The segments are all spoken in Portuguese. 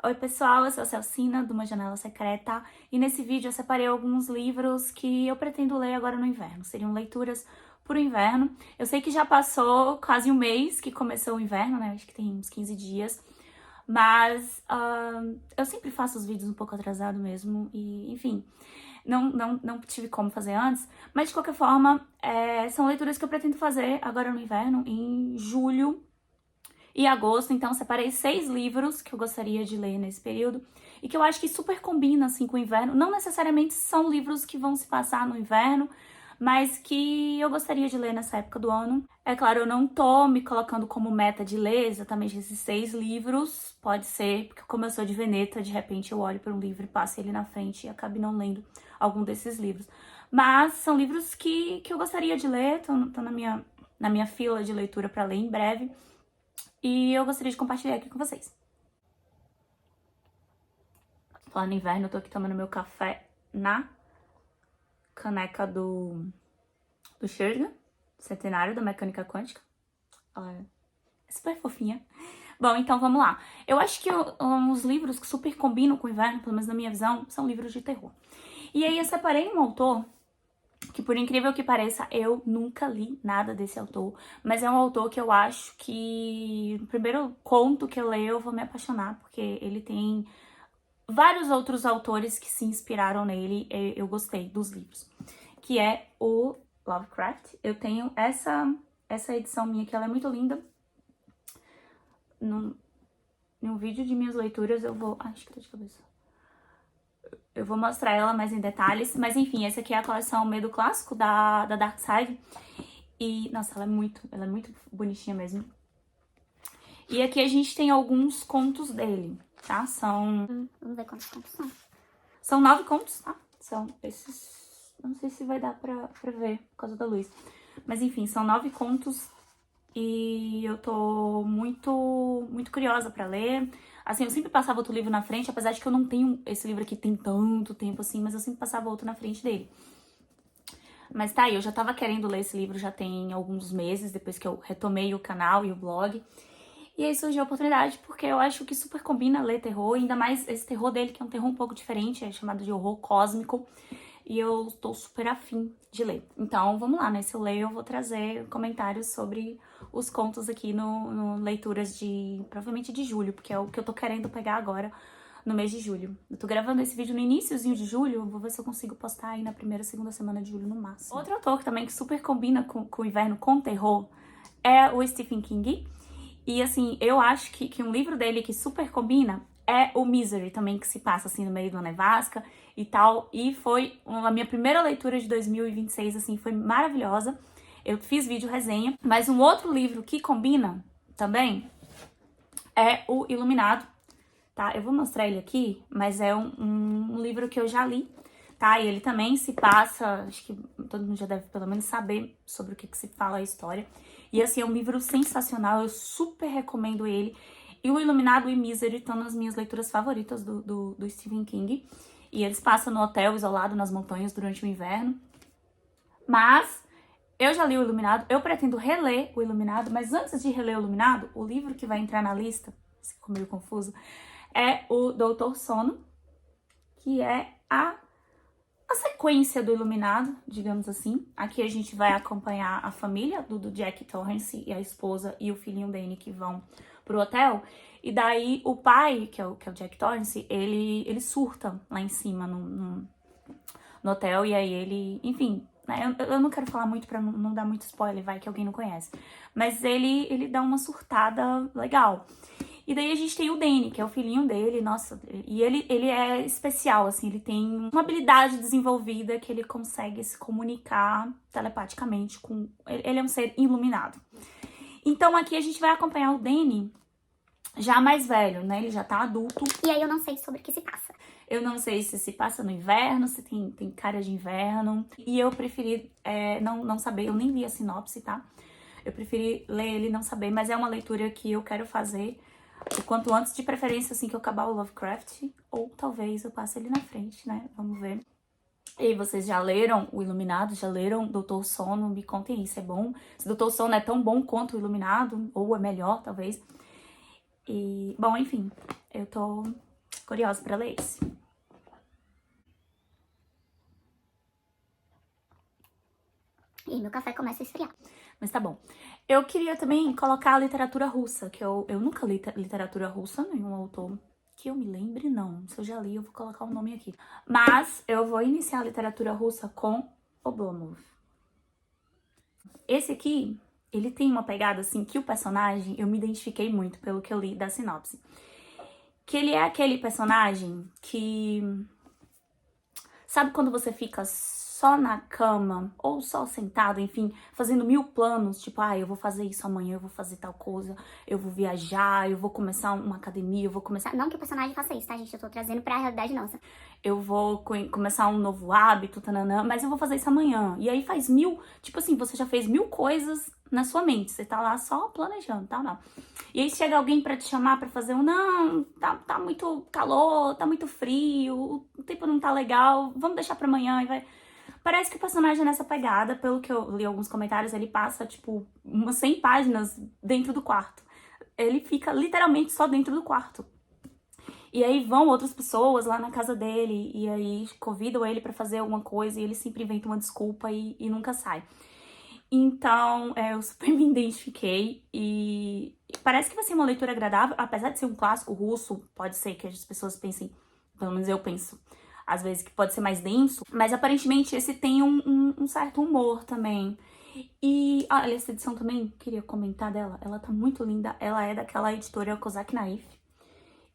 Oi pessoal, eu sou a Celcina, do Uma Janela Secreta, e nesse vídeo eu separei alguns livros que eu pretendo ler agora no inverno. Seriam leituras pro inverno. Eu sei que já passou quase um mês que começou o inverno, né? Acho que tem uns 15 dias. Mas eu sempre faço os vídeos um pouco atrasado mesmo, e enfim, não tive como fazer antes. Mas de qualquer forma, são leituras que eu pretendo fazer agora no inverno, em julho e agosto. Então separei 6 livros que eu gostaria de ler nesse período e que eu acho que super combina assim com o inverno. Não necessariamente são livros que vão se passar no inverno, mas que eu gostaria de ler nessa época do ano. É claro, eu não tô me colocando como meta de ler exatamente esses 6 livros. Pode ser, porque como eu sou de Veneta, de repente eu olho para um livro e passo ele na frente e acabe não lendo algum desses livros. Mas são livros que eu gostaria de ler, tô na minha fila de leitura para ler em breve. E eu gostaria de compartilhar aqui com vocês. Falando no inverno, eu tô aqui tomando meu café na caneca do Schrödinger, centenário da mecânica quântica. Ela é super fofinha. Bom, então vamos lá. Eu acho que os livros que super combinam com o inverno, pelo menos na minha visão, são livros de terror. E aí eu separei um autor que, por incrível que pareça, eu nunca li nada desse autor, mas é um autor que eu acho que no primeiro conto que eu ler eu vou me apaixonar, porque ele tem vários outros autores que se inspiraram nele. Eu gostei dos livros, que é o Lovecraft. Eu tenho essa edição minha, que ela é muito linda. Num vídeo de minhas leituras eu vou... Ai, acho que tô de cabeça. Eu vou mostrar ela mais em detalhes, mas enfim, essa aqui é a coleção Medo Clássico da Dark Side. E, nossa, ela é muito bonitinha mesmo. E aqui a gente tem alguns contos dele, tá? Vamos ver quantos contos são. São 9 contos, tá? São esses... Não sei se vai dar pra ver por causa da luz. Mas enfim, são 9 contos e eu tô muito curiosa pra ler. Assim, eu sempre passava outro livro na frente, apesar de que eu não tenho esse livro aqui tem tanto tempo assim, mas eu sempre passava outro na frente dele. Mas tá aí, eu já tava querendo ler esse livro já tem alguns meses, depois que eu retomei o canal e o blog. E aí surgiu a oportunidade, porque eu acho que super combina ler terror, ainda mais esse terror dele, que é um terror um pouco diferente, é chamado de horror cósmico. E eu tô super afim de ler. Então, vamos lá, né? Se eu ler, eu vou trazer comentários sobre os contos aqui no Leituras de... provavelmente de julho, porque é o que eu tô querendo pegar agora no mês de julho. Eu tô gravando esse vídeo no iniciozinho de julho, vou ver se eu consigo postar aí na primeira, segunda semana de julho no máximo. Outro autor também que super combina com o inverno, com terror, é o Stephen King. E assim, eu acho que um livro dele que super combina é o Misery também, que se passa assim no meio de uma nevasca e tal. E foi a minha primeira leitura de 2026, assim, foi maravilhosa. Eu fiz vídeo resenha. Mas um outro livro que combina também é o Iluminado, tá? Eu vou mostrar ele aqui, mas é um livro que eu já li, tá? E ele também se passa, acho que todo mundo já deve pelo menos saber sobre o que se fala a história. E assim, é um livro sensacional, eu super recomendo ele. E o Iluminado e Misery estão nas minhas leituras favoritas do Stephen King. E eles passam no hotel, isolado nas montanhas durante o inverno. Mas eu já li o Iluminado, eu pretendo reler o Iluminado, mas antes de reler o Iluminado, o livro que vai entrar na lista, se ficou meio confuso, é o Doutor Sono, que é a sequência do Iluminado, digamos assim. Aqui a gente vai acompanhar a família do Jack Torrance e a esposa e o filhinho Danny que vão pro hotel. E daí o pai, que é o Jack Torrance, ele surta lá em cima no hotel. E aí ele, enfim, né, eu não quero falar muito pra não dar muito spoiler, vai que alguém não conhece. Mas ele dá uma surtada legal. E daí a gente tem o Danny, que é o filhinho dele, nossa, e ele é especial, assim, ele tem uma habilidade desenvolvida que ele consegue se comunicar telepaticamente com... Ele é um ser iluminado. Então aqui a gente vai acompanhar o Danny já mais velho, né, ele já tá adulto. E aí eu não sei sobre o que se passa. Eu não sei se passa no inverno, se tem cara de inverno, e eu preferi não saber, eu nem li a sinopse, tá? Eu preferi ler ele e não saber, mas é uma leitura que eu quero fazer o quanto antes, de preferência assim que eu acabar o Lovecraft, ou talvez eu passe ele na frente, né? Vamos ver. E vocês já leram o Iluminado? Já leram Doutor Sono? Me contem aí se é bom. Se Doutor Sono é tão bom quanto o Iluminado, ou é melhor, talvez. E, bom, enfim, eu tô Curiosa pra ler esse. E meu café começa a esfriar. Mas tá bom. Eu queria também colocar a literatura russa, que eu nunca li literatura russa, nenhum autor que eu me lembre, não. Se eu já li, eu vou colocar o nome aqui. Mas eu vou iniciar a literatura russa com Oblomov. Esse aqui, ele tem uma pegada assim, que o personagem, eu me identifiquei muito pelo que eu li da sinopse. Que ele é aquele personagem que... Sabe quando você fica só na cama, ou só sentado, enfim, fazendo mil planos, tipo, eu vou fazer isso amanhã, eu vou fazer tal coisa, eu vou viajar, eu vou começar uma academia, eu vou começar... Não que o personagem faça isso, tá, gente? Eu tô trazendo pra realidade nossa. Eu vou começar um novo hábito, tananã, mas eu vou fazer isso amanhã. E aí faz tipo assim, você já fez 1000 coisas na sua mente, você tá lá só planejando, tal, não. E aí chega alguém pra te chamar pra fazer não, tá muito calor, tá muito frio, o tempo não tá legal, vamos deixar pra amanhã e vai... Parece que o personagem é nessa pegada, pelo que eu li alguns comentários, ele passa, tipo, umas 100 páginas dentro do quarto. Ele fica literalmente só dentro do quarto. E aí vão outras pessoas lá na casa dele, e aí convidam ele pra fazer alguma coisa, e ele sempre inventa uma desculpa e nunca sai. Então, eu super me identifiquei, e parece que vai ser uma leitura agradável, apesar de ser um clássico russo, pode ser que as pessoas pensem, pelo menos eu penso, às vezes que pode ser mais denso, mas aparentemente esse tem um certo humor também. E, olha, essa edição também, queria comentar dela, ela tá muito linda, ela é daquela editora Kozak Naif,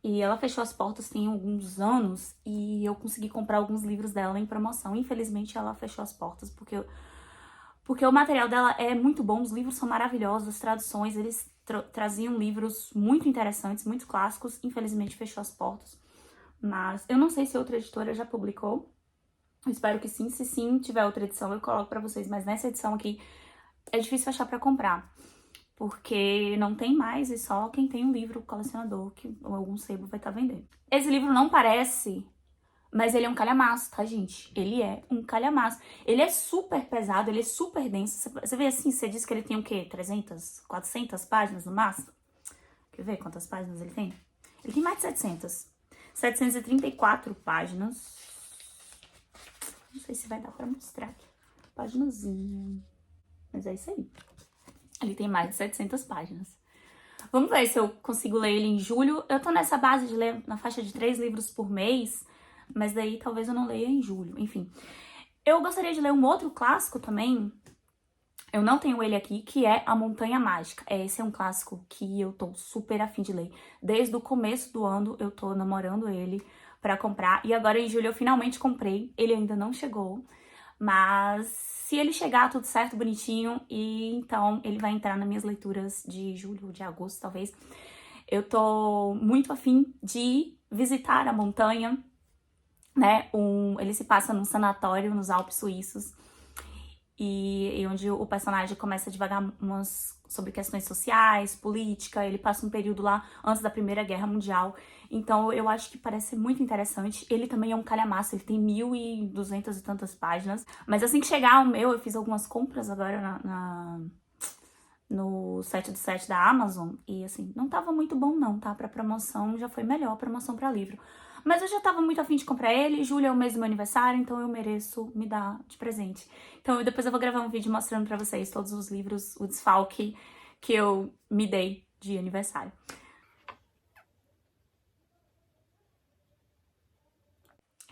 e ela fechou as portas tem alguns anos, e eu consegui comprar alguns livros dela em promoção. Infelizmente ela fechou as portas, porque o material dela é muito bom, os livros são maravilhosos, as traduções, eles traziam livros muito interessantes, muito clássicos, infelizmente fechou as portas. Mas eu não sei se outra editora já publicou. Eu espero que sim. Se sim, tiver outra edição, eu coloco pra vocês. Mas nessa edição aqui, é difícil achar pra comprar. Porque não tem mais e só quem tem um livro colecionador, que ou algum sebo vai estar vendendo. Esse livro não parece, mas ele é um calhamaço, tá, gente? Ele é um calhamaço. Ele é super pesado, ele é super denso. Você vê assim, você disse que ele tem o quê? 300, 400 páginas no máximo? Quer ver quantas páginas ele tem? Ele tem mais de 700. 734 páginas. Não sei se vai dar pra mostrar aqui. Paginazinha. Mas é isso aí. Ele tem mais de 700 páginas. Vamos ver se eu consigo ler ele em julho. Eu tô nessa base de ler na faixa de 3 livros por mês. Mas daí talvez eu não leia em julho. Enfim. Eu gostaria de ler um outro clássico também. Eu não tenho ele aqui, que é A Montanha Mágica. Esse é um clássico que eu tô super afim de ler. Desde o começo do ano eu tô namorando ele pra comprar. E agora em julho eu finalmente comprei. Ele ainda não chegou. Mas se ele chegar tudo certo, bonitinho, e então ele vai entrar nas minhas leituras de julho, de agosto, talvez. Eu tô muito afim de visitar a montanha, né? Ele se passa num sanatório nos Alpes suíços. E onde o personagem começa a divagar sobre questões sociais, política, ele passa um período lá antes da Primeira Guerra Mundial, então eu acho que parece muito interessante. Ele também é um calhamaço, ele tem 1.200 e tantas páginas, mas assim que chegar o meu, eu fiz algumas compras agora no 7 do 7 da Amazon, e assim, não tava muito bom não, tá? Pra promoção já foi melhor, a promoção pra livro. Mas eu já tava muito afim de comprar ele, julho é o mês do meu aniversário, então eu mereço me dar de presente. Então depois eu vou gravar um vídeo mostrando pra vocês todos os livros, o desfalque que eu me dei de aniversário.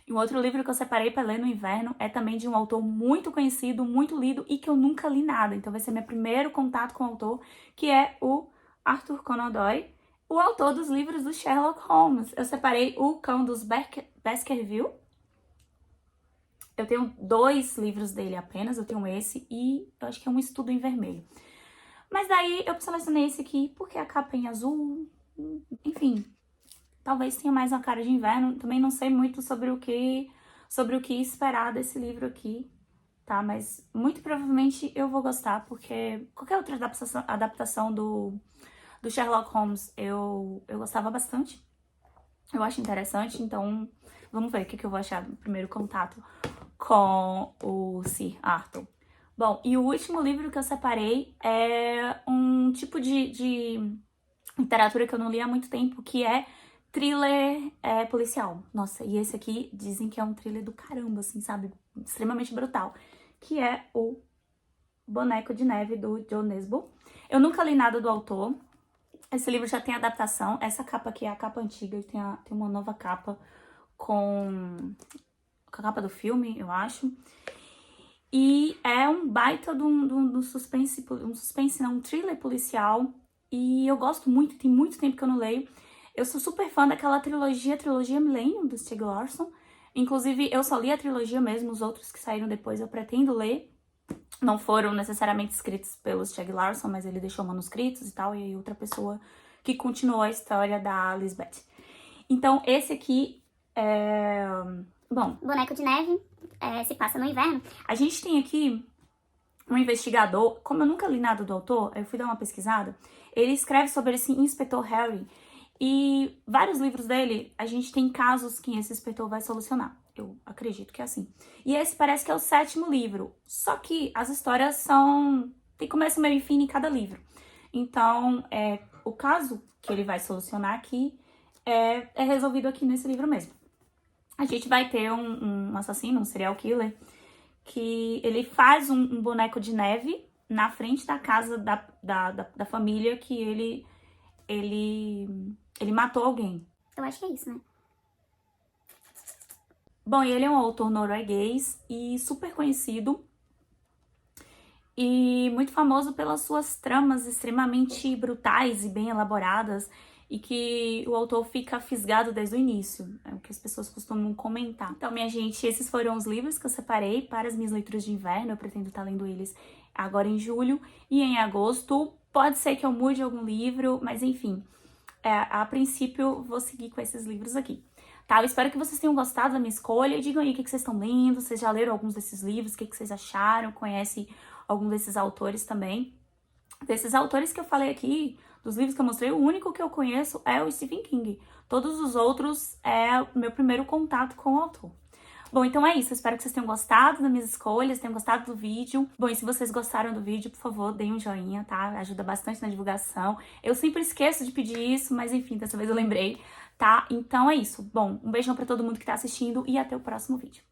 E um outro livro que eu separei pra ler no inverno é também de um autor muito conhecido, muito lido e que eu nunca li nada. Então vai ser meu primeiro contato com o autor, que é o Arthur Conan Doyle, o autor dos livros do Sherlock Holmes. Eu separei O Cão dos Baskerville. Eu tenho 2 livros dele apenas, eu tenho esse e eu acho que é Um Estudo em Vermelho. Mas daí eu selecionei esse aqui porque a capa é em azul, enfim, talvez tenha mais uma cara de inverno. Também não sei muito sobre o que esperar desse livro aqui, tá? Mas muito provavelmente eu vou gostar, porque qualquer outra adaptação do Sherlock Holmes eu gostava bastante. Eu acho interessante, então vamos ver o que eu vou achar no primeiro contato com o Sir Arthur. Bom, e o último livro que eu separei é um tipo de literatura que eu não li há muito tempo, que é thriller policial. Nossa, e esse aqui dizem que é um thriller do caramba, assim, sabe? Extremamente brutal. Que é o Boneco de Neve, do Joe Nesbo. Eu nunca li nada do autor. Esse livro já tem adaptação. Essa capa aqui é a capa antiga e tem uma nova capa com a capa do filme, eu acho. E é um baita de um suspense, um thriller policial. E eu gosto muito, tem muito tempo que eu não leio. Eu sou super fã daquela trilogia Millennium, do Stieg Larsson. Inclusive, eu só li a trilogia mesmo, os outros que saíram depois eu pretendo ler. Não foram necessariamente escritos pelo Stieg Larsson, mas ele deixou manuscritos e tal, e aí outra pessoa que continuou a história da Lisbeth. Então, esse aqui é... Bom... Boneco de Neve se passa no inverno. A gente tem aqui um investigador, como eu nunca li nada do autor, eu fui dar uma pesquisada, ele escreve sobre esse inspetor Harry, e vários livros dele, a gente tem casos que esse inspetor vai solucionar. Eu acredito que é assim. E esse parece que é o 7º livro. Só que as histórias tem começo, meio e fim em cada livro. Então, o caso que ele vai solucionar aqui é resolvido aqui nesse livro mesmo. A gente vai ter um assassino, um serial killer, que ele faz um boneco de neve na frente da casa da família que ele matou alguém. Eu acho que é isso, né? Bom, ele é um autor norueguês e super conhecido e muito famoso pelas suas tramas extremamente brutais e bem elaboradas e que o autor fica fisgado desde o início, é o que as pessoas costumam comentar. Então, minha gente, esses foram os livros que eu separei para as minhas leituras de inverno. Eu pretendo estar lendo eles agora em julho e em agosto. Pode ser que eu mude algum livro, mas enfim, a princípio vou seguir com esses livros aqui. Tá, eu espero que vocês tenham gostado da minha escolha. Digam aí o que vocês estão lendo, vocês já leram alguns desses livros, o que vocês acharam, conhecem algum desses autores também. Desses autores que eu falei aqui, dos livros que eu mostrei, o único que eu conheço é o Stephen King. Todos os outros é o meu primeiro contato com o autor. Bom, então é isso. Eu espero que vocês tenham gostado das minhas escolhas, tenham gostado do vídeo. Bom, e se vocês gostaram do vídeo, por favor, deem um joinha, tá? Ajuda bastante na divulgação. Eu sempre esqueço de pedir isso, mas enfim, dessa vez eu lembrei, tá? Então é isso. Bom, um beijão pra todo mundo que tá assistindo e até o próximo vídeo.